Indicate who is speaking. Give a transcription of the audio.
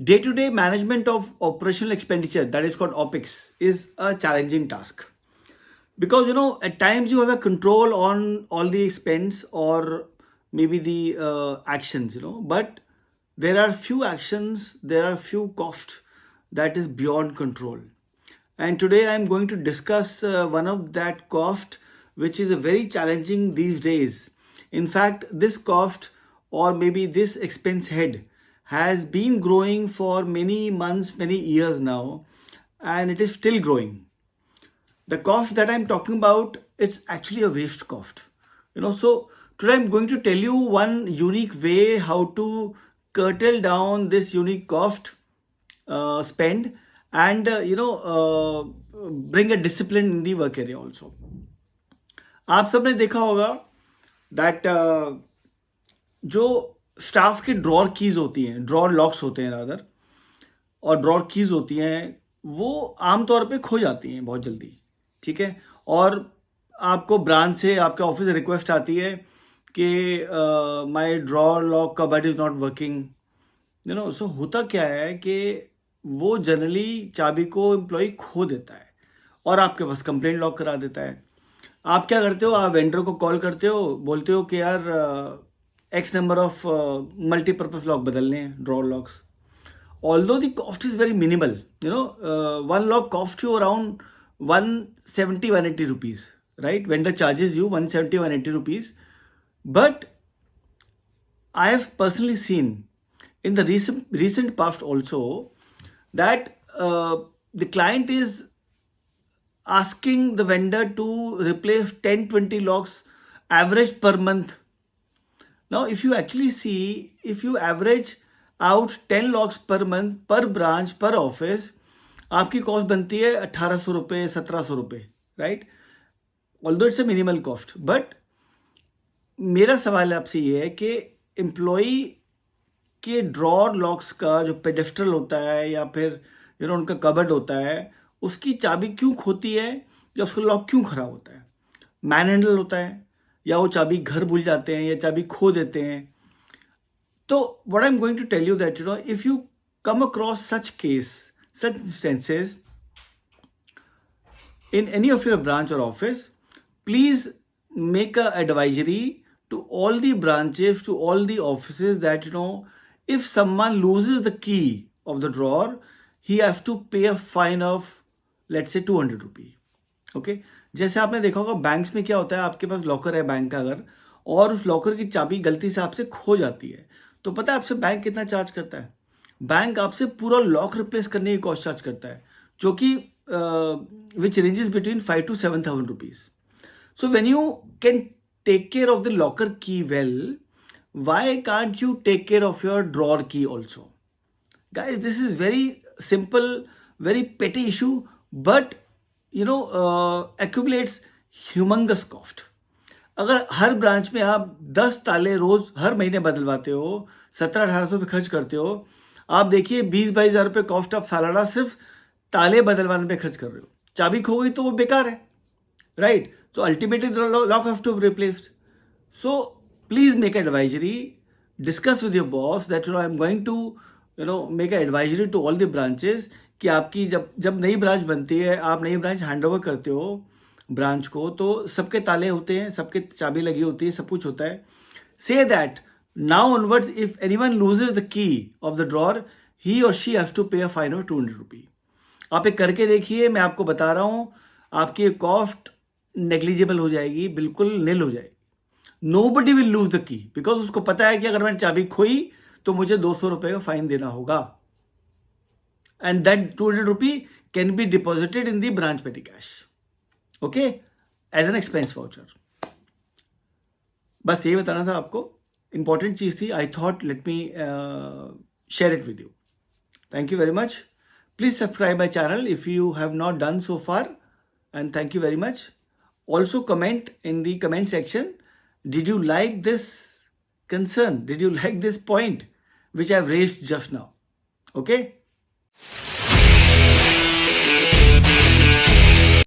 Speaker 1: Day-to-day management of operational expenditure, that is called OPEX, is a challenging task because at times you have a control on all the expense or maybe the actions, but there are few actions, there are few costs that is beyond control. And today I am going to discuss one of that cost which is a very challenging these days. In fact, this cost or maybe this expense head has been growing for many months, many years now, and it is still growing. The cost that I'm talking about, it's actually a waste cost. So today I'm going to tell you one unique way how to curtail down this unique cost spend and bring a discipline in the work area also. आप सबने देखा होगा that जो staff के drawer keys होती हैं, drawer locks होते हैं रादर, और ड्रॉर कीज होती हैं, वो आमतौर पे खो जाती हैं बहुत जल्दी, ठीक है। और आपको ब्रांच से, आपके ऑफिस से रिक्वेस्ट आती है कि my drawer lock cupboard is not working. So होता क्या है कि वो जनरली चाबी को एम्प्लॉय खो देता है और आपके पास कंप्लेंट लॉक करा देता है। आप क्या करते हो, आप वेंडर को कॉल करते हो, बोलते हो कि यार x number of multipurpose lock बदलने हैं, drawer locks. Although the cost is very minimal, one lock costs you around 170-180 rupees, right? Vendor charges you 170-180 rupees. But I have personally seen in the recent past also that the client is asking the vendor to replace 10-20 locks average per month. Now, if you actually see, if you average out 10 locks per month पर branch पर office, आपकी cost बनती है 1800 रुपये, 1700 रुपये, right? Although it's a minimal cost. But मेरा सवाल आपसे ये है कि एम्प्लॉई के ड्रॉर लॉक्स का जो पेडेस्ट्रल होता है या फिर उनका कबर्ड होता है, उसकी चाबी क्यों खोती है या उसका लॉक क्यों खराब होता है? मैन हैंडल होता है, या वो चाबी घर भूल जाते हैं, या चाबी खो देते हैं। So what I'm going to tell you that, if you come across such instances in any of your branch or office, please make a advisory to all the branches, to all the offices that, if someone loses the key of the drawer, he has to pay a fine of, let's say, 200 rupees. Okay? जैसे आपने देखा होगा banks में क्या होता है, आपके पास locker है बैंक का अगर, और उस लॉकर की चाबी गलती से आपसे खो जाती है, तो पता है आपसे बैंक कितना चार्ज करता है? बैंक आपसे पूरा लॉक रिप्लेस करने की कॉस्ट चार्ज करता है, जो कि which ranges between 5,000 to 7,000 rupees. So when you can take care of the locker key well, why can't you take care of your drawer key also? Guys, this is very simple, very petty issue, but accumulates humongous cost. अगर हर branch में आप 10 ताले रोज हर महीने बदलवाते हो, 1700-1800 रुपये खर्च करते हो, आप देखिए 20-22 हज़ार रुपये कॉस्ट ऑफ सालाना सिर्फ ताले बदलवाने पे खर्च कर रहे हो। चाबी खो गई तो वो बेकार है, राइट? तो ultimately lock have to be replaced. So please make advisory, discuss with your boss that I am going to make advisory to all the branches कि आपकी जब नई ब्रांच बनती है, आप नई ब्रांच हैंड ओवर करते हो ब्रांच को, तो सबके ताले होते हैं, सबके चाबी लगी होती है, सब कुछ होता है। So that now onwards if anyone loses the key of the drawer, he और शी हैव टू पे अ फाइन ऑफ 200 रुपी। आप एक करके देखिए, मैं आपको बता रहा हूं, आपकी कॉस्ट नेग्लिजिबल हो जाएगी, बिल्कुल निल हो जाएगी। Nobody will lose the key, because उसको पता है कि अगर मैंने चाबी खोई तो मुझे 200 रुपए का फाइन देना होगा, and that 200 rupee can be deposited in the branch petty cash, okay, as an expense voucher. बस ये बताना था आपको, इंपॉर्टेंट चीज थी। I thought let me share it with you. Thank you very much. Please subscribe my channel if you have not done so far, and thank you very much. Also comment in the comment section, did you like this concern, did you like this point which I have raised just now? Okay.